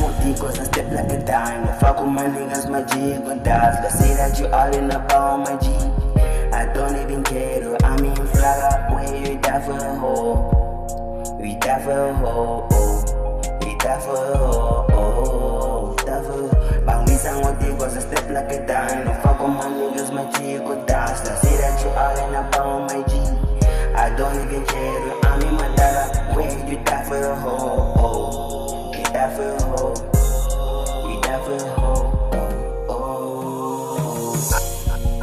with cause I step like a dime. Fuck with my niggas, my G gon' die. They say that you all in the power, my G. I don't even care, though. I mean, flag up where you die for a hoe. We die for a hoe, oh. We die for a hoe, oh. Die for a hoe. Bang me sang with cause I step like a dime. Fuck with my niggas, my G gon' die. They say that you all in the power, my G. I don't even care, though. I mean, my dollar where you die for a hoe, oh. We die for a hoe. We die for a hoe.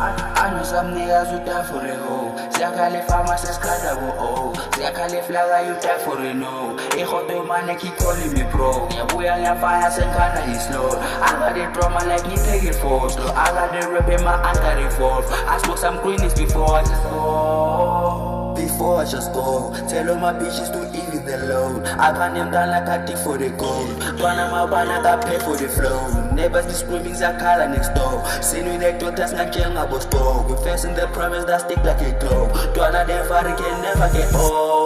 I know some niggas who die for a hoe. Siakale pharmacist kada go oh. Siakale flaga you die for a no. Echoto man keep calling me bro. Yabuya ya fire senkana is slow. I got the drama like he take it for slow. I got the rep in my anchor revolve. I smoke some greenies before I just go. Before I just go, tell all my bitches to ease the load. I gun them down like a thief for the gold. Twana my banana got pay for the flow. Neighbors be screaming Zakala next door. Seen with the daughters not young about store. We facing the promise that stick like a glow. Twana them father can never get old.